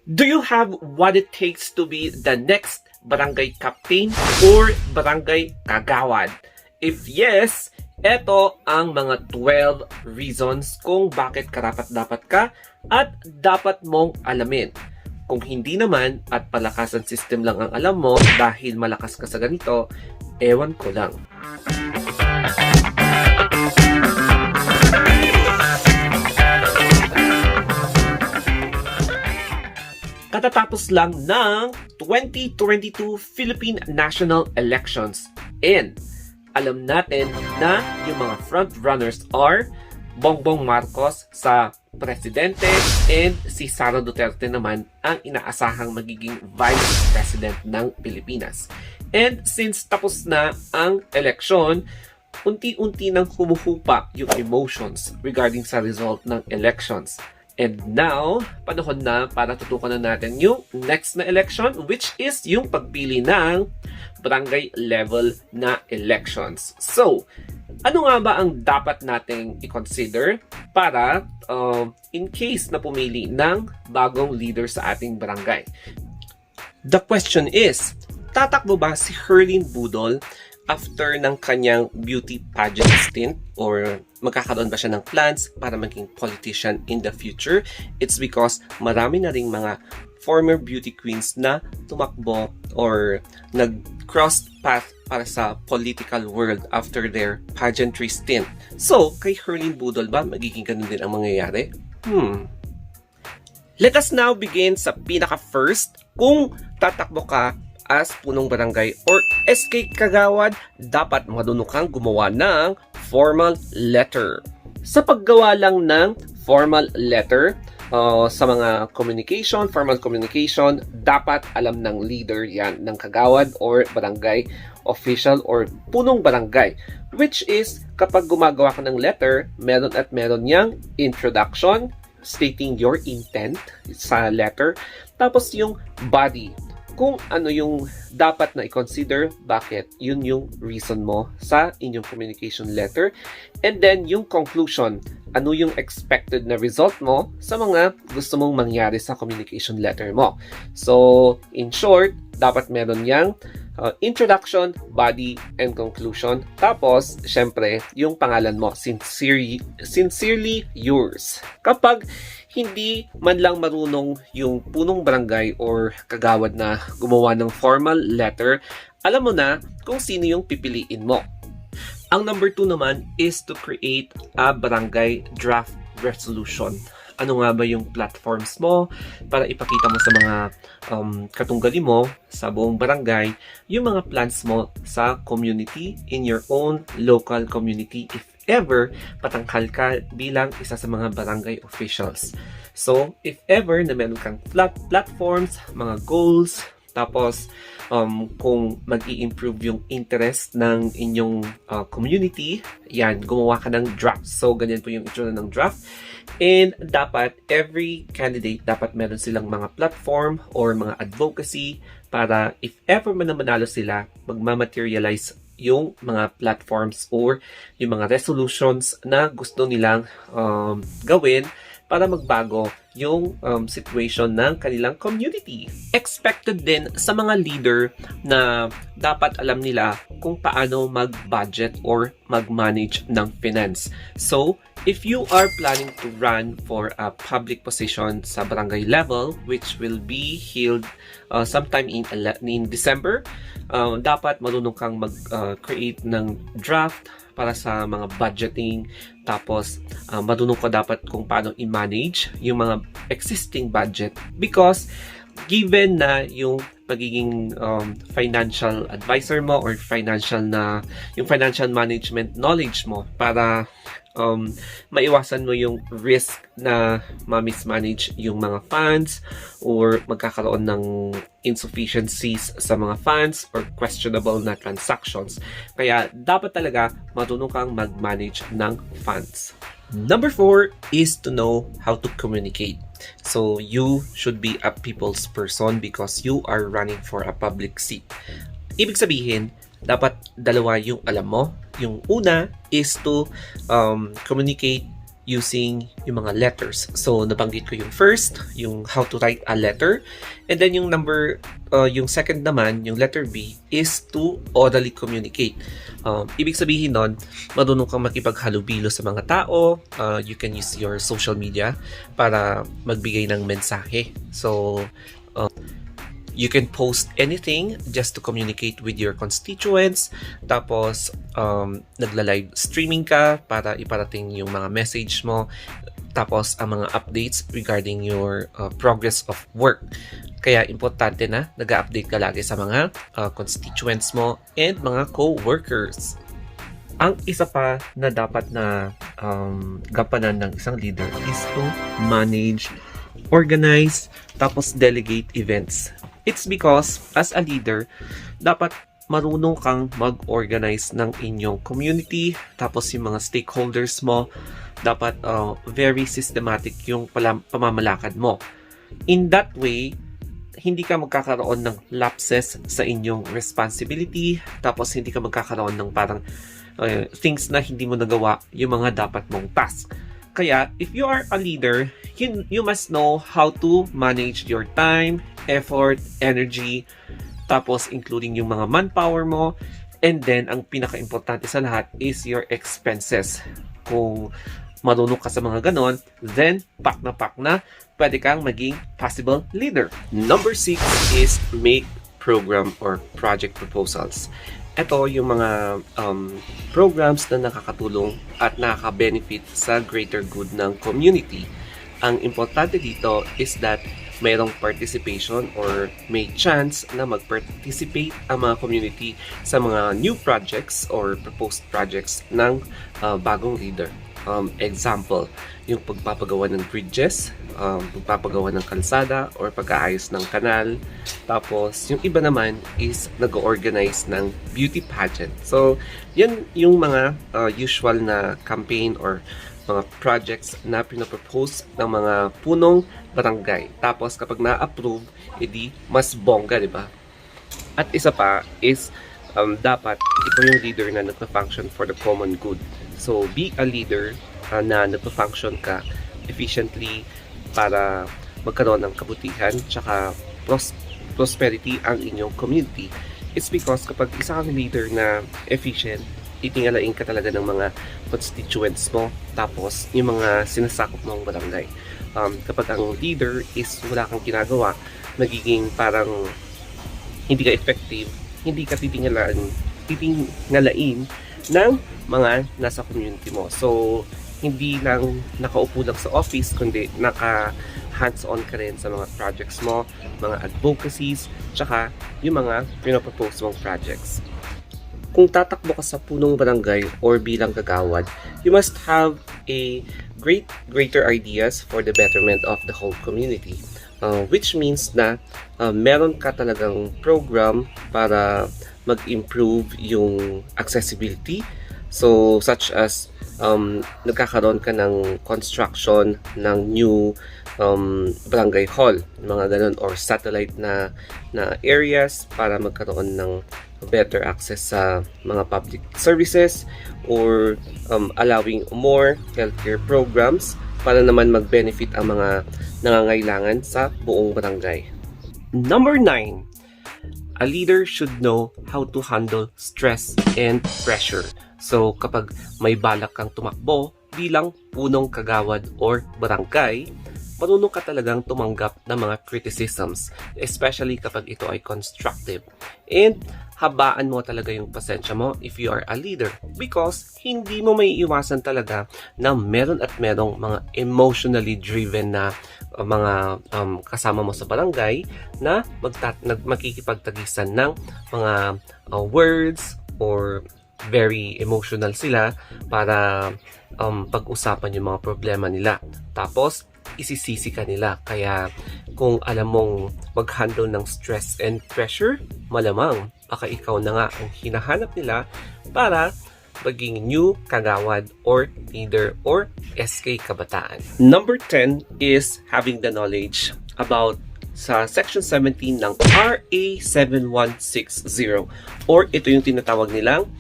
Do you have what it takes to be the next barangay captain or barangay kagawad? If yes, eto ang mga 12 reasons kung bakit karapat-dapat ka at dapat mong alamin. Kung hindi naman at palakasan system lang ang alam mo dahil malakas ka sa ganito, ewan ko lang. Katatapos lang ng 2022 Philippine National Elections and alam natin na yung mga frontrunners are Bongbong Marcos sa presidente and si Sara Duterte naman ang inaasahang magiging vice president ng Pilipinas. And since tapos na ang election, unti-unti nang humuhupa yung emotions regarding sa result ng elections. And now, panahon na para tutukan na natin yung next na election, which is yung pagpili ng barangay level na elections. So, ano nga ba ang dapat nating i-consider para in case na pumili ng bagong leader sa ating barangay? The question is, tatakbo ba si Herlyn Budol after ng kanyang beauty pageant stint or magkakaroon ba siya ng plans para maging politician in the future? It's because marami na ring mga former beauty queens na tumakbo or nag-cross path para sa political world after their pageantry stint. So, kay Herlyn Budol ba magiging ganun din ang mangyayari? Let us now begin sa pinaka-first. Kung tatakbo ka as punong barangay or SK Kagawad, dapat marunong kang gumawa ng formal letter. Sa paggawa lang ng formal letter, sa mga formal communication, dapat alam ng leader yan ng kagawad or barangay official or punong barangay. Which is, kapag gumagawa ka ng letter, meron niyang introduction, stating your intent sa letter, tapos yung body, kung ano yung dapat na i-consider, bakit, yun yung reason mo sa inyong communication letter. And then, yung conclusion, ano yung expected na result mo sa mga gusto mong mangyari sa communication letter mo. So, in short, dapat meron yang introduction, body, and conclusion. Tapos, syempre, yung pangalan mo, sincerely yours. Kapag hindi man lang marunong yung punong barangay or kagawad na gumawa ng formal letter, alam mo na kung sino yung pipiliin mo. Ang number 2 naman is to create a barangay draft resolution. Ano nga ba yung platforms mo para ipakita mo sa mga katunggali mo sa buong barangay, yung mga plans mo sa community, in your own local community, if ever patangkal ka bilang isa sa mga barangay officials. So, if ever na meron kang platforms, mga goals, tapos kung mag-i-improve yung interest ng inyong community, yan, gumawa ka ng draft. So, ganyan po yung itsura ng draft. And dapat, every candidate, dapat meron silang mga platform or mga advocacy para if ever man na manalo sila, magmamaterialize yung mga platforms or yung mga resolutions na gusto nilang gawin para magbago yung situation ng kanilang community. Expected din sa mga leader na dapat alam nila kung paano mag-budget or mag-manage ng finance. So, if you are planning to run for a public position sa barangay level, which will be held sometime in December, dapat marunong kang mag-create ng draft para sa mga budgeting, tapos marunong ka dapat kung paano i-manage yung mga existing budget, because given na yung pagiging financial advisor mo or yung financial management knowledge mo para maiwasan mo yung risk na ma-mismanage yung mga funds or magkakaroon ng insufficiencies sa mga funds or questionable na transactions. Kaya dapat talaga marunong kang mag-manage ng funds. Number 4 is to know how to communicate. So you should be a people's person because you are running for a public seat. Ibig sabihin, dapat dalawa yung alam mo. Yung una is to communicate using yung mga letters. So, nabanggit ko yung first, yung how to write a letter. And then yung yung second naman, yung letter B, is to orally communicate. Ibig sabihin nun, marunong kang makipaghalubilo sa mga tao. You can use your social media para magbigay ng mensahe. So, you can post anything just to communicate with your constituents. Tapos, nagla-live streaming ka para iparating yung mga message mo. Tapos, ang mga updates regarding your progress of work. Kaya, importante na nag-update ka lagi sa mga constituents mo and mga co-workers. Ang isa pa na dapat na gampanan ng isang leader is to manage, organize, tapos delegate events. It's because, as a leader, dapat marunong kang mag-organize ng inyong community, tapos yung mga stakeholders mo, dapat very systematic yung pamamalakad mo. In that way, hindi ka magkakaroon ng lapses sa inyong responsibility, tapos hindi ka magkakaroon ng parang things na hindi mo nagawa yung mga dapat mong task. Kaya, if you are a leader, you must know how to manage your time, effort, energy, tapos including yung mga manpower mo, and then ang pinaka-importante sa lahat is your expenses. Kung marunong ka sa mga ganon, then pak na, pwede kang maging possible leader. Number 6 is make program or project proposals. Ito yung mga programs na nakakatulong at nakaka-benefit sa greater good ng community. Ang importante dito is that mayroong participation or may chance na mag-participate ang mga community sa mga new projects or proposed projects ng bagong leader. Example, yung pagpapagawa ng bridges, pagpapagawa ng kalsada or pag-aayos ng kanal. Tapos, yung iba naman is nag-organize ng beauty pageant. So, yan yung mga usual na campaign or mga projects na pinapropose ng mga punong barangay. Tapos, kapag na-approve, edi mas bongga, di ba? At isa pa is dapat ikaw yung leader na nagpa-function for the common good. So, be a leader na nagpa-function ka efficiently para magkaroon ng kabutihan tsaka prosperity ang inyong community. It's because kapag isa kang leader na efficient, titingalain ka talaga ng mga constituents mo tapos yung mga sinasakop mong barangay. Kapag ang leader is wala kang ginagawa, magiging parang hindi ka effective, hindi ka titingalain ng mga nasa community mo. So, hindi lang nakaupo lang sa office, kundi naka-hands-on ka rin sa mga projects mo, mga advocacies, tsaka yung mga pinapropose mong projects. Kung tatakbo ka sa punong barangay or bilang kagawad, you must have a greater ideas for the betterment of the whole community. Which means na meron ka talagang program para mag-improve yung accessibility. So, such as nagkakaroon ka ng construction ng new barangay hall, mga ganun, or satellite na areas para magkaroon ng better access sa mga public services or allowing more healthcare programs para naman mag-benefit ang mga nangangailangan sa buong barangay. Number 9, a leader should know how to handle stress and pressure. So, kapag may balak kang tumakbo bilang punong kagawad or barangay, marunong ka talagang tumanggap ng mga criticisms, especially kapag ito ay constructive. And habaan mo talaga yung pasensya mo if you are a leader because hindi mo may iwasan talaga na meron at merong mga emotionally driven na mga kasama mo sa barangay na makikipagtagisan ng mga words or very emotional sila para pag-usapan yung mga problema nila. Tapos, isisisi ka nila. Kaya, kung alam mong mag-handle ng stress and pressure, malamang baka ikaw na nga ang hinahanap nila para maging new kagawad or leader or SK kabataan. Number 10 is having the knowledge about sa Section 17 ng RA 7160 or ito yung tinatawag nilang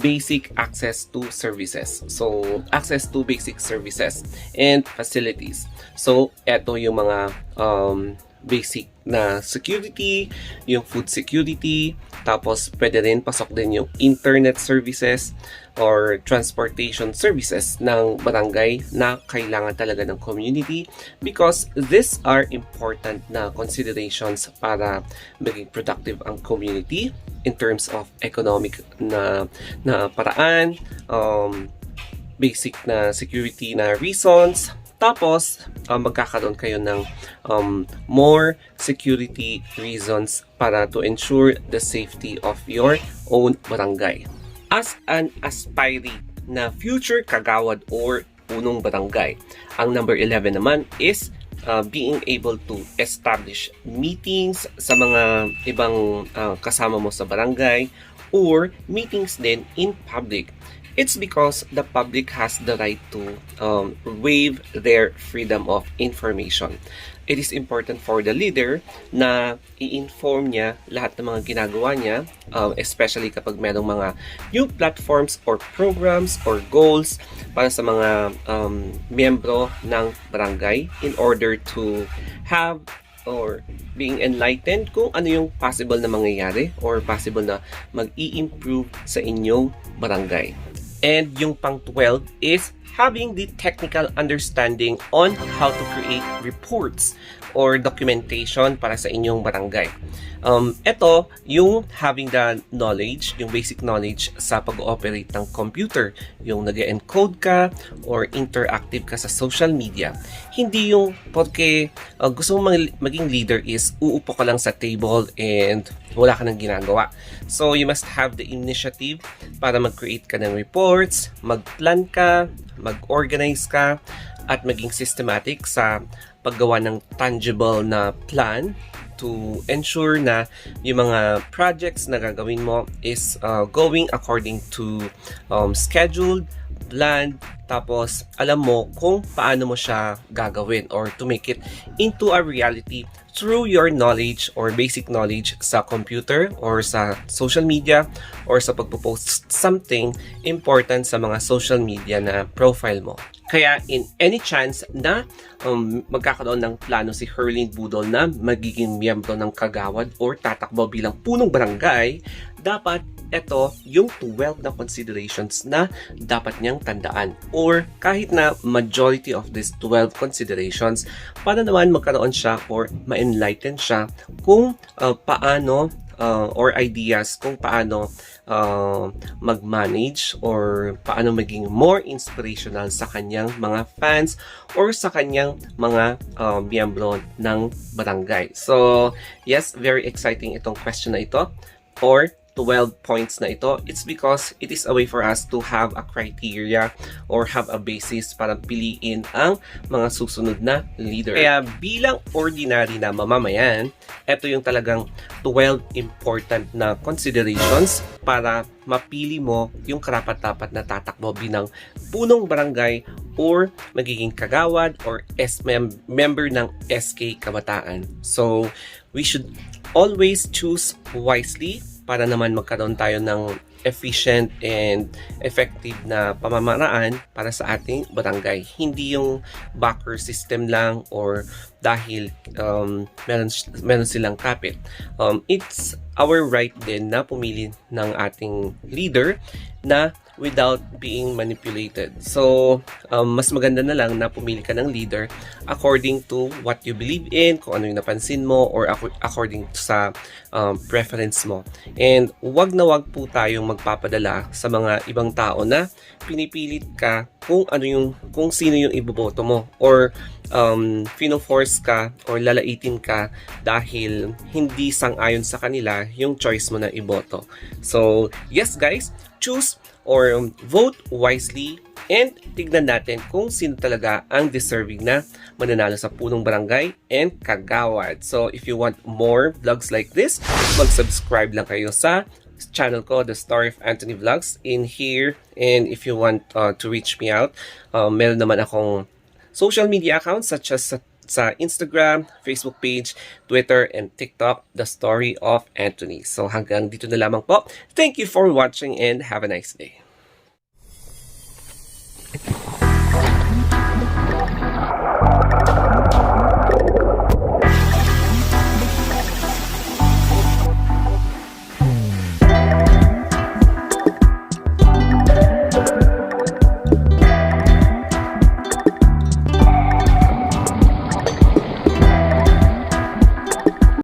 basic access to services. So, access to basic services and facilities. So, eto yung mga basic na security, yung food security, tapos pwede rin pasok din yung internet services or transportation services ng barangay na kailangan talaga ng community because these are important na considerations para maging productive ang community in terms of economic na paraan, basic na security na reasons. Tapos, magkakaroon kayo ng more security reasons para to ensure the safety of your own barangay. As an aspiree na future kagawad or punong barangay, ang number 11 naman is being able to establish meetings sa mga ibang kasama mo sa barangay or meetings din in public. It's because the public has the right to waive their freedom of information. It is important for the leader na i-inform niya lahat ng mga ginagawa niya, especially kapag merong mga new platforms or programs or goals para sa mga miyembro ng barangay in order to have or being enlightened kung ano yung possible na mangyayari or possible na mag-i-improve sa inyong barangay. And yung pang 12 is having the technical understanding on how to create reports or documentation para sa inyong barangay. Ito, yung having the knowledge, yung basic knowledge sa pag-ooperate ng computer, yung nag-encode ka or interactive ka sa social media. Hindi yung porque gusto mong maging leader is uupo ka lang sa table and wala ka nang ginagawa. So, you must have the initiative para mag-create ka ng reports, mag-plan ka, mag-organize ka, at maging systematic sa paggawa ng tangible na plan to ensure na yung mga projects na gagawin mo is going according to scheduled, planned, tapos alam mo kung paano mo siya gagawin or to make it into a reality through your knowledge or basic knowledge sa computer or sa social media or sa pagpo-post something important sa mga social media na profile mo. Kaya in any chance na magkakaroon ng plano si Herlin Budol na magiging miyembro ng kagawad or tatakbo bilang punong barangay, dapat ito yung 12 na considerations na dapat niyang tandaan or kahit na majority of these 12 considerations para naman magkaroon siya or ma-enlighten siya kung paano or ideas kung paano mag-manage or paano maging more inspirational sa kanyang mga fans or sa kanyang mga miyembro ng barangay. So, yes, very exciting itong question na ito or 12 points na ito. It's because it is a way for us to have a criteria or have a basis para piliin ang mga susunod na leader. Kaya bilang ordinary na mamamayan, ito yung talagang 12 important na considerations para mapili mo yung karapat-dapat na tatakbo bilang punong barangay or magiging kagawad or member ng SK Kabataan. So, we should always choose wisely para naman magkaroon tayo ng efficient and effective na pamamaraan para sa ating barangay. Hindi yung backer system lang or dahil meron silang kapit. It's our right din na pumili ng ating leader na without being manipulated. So, mas maganda na lang na pumili ka ng leader according to what you believe in, kung ano yung napansin mo, or according sa preference mo. And wag na wag po tayong magpapadala sa mga ibang tao na pinipilit ka kung sino yung iboboto mo, or fino-force ka or lalaitin ka dahil hindi sang-ayon sa kanila yung choice mo na iboto. So, yes guys, choose or vote wisely and tignan natin kung sino talaga ang deserving na mananalo sa punong barangay and kagawad. So if you want more vlogs like this, mag-subscribe lang kayo sa channel ko, The Story of Anthony Vlogs in here. And if you want to reach me out, meron naman akong social media accounts such as sa Instagram, Facebook page, Twitter, and TikTok, The Story of Anthony. So hanggang dito na lamang po. Thank you for watching and have a nice day.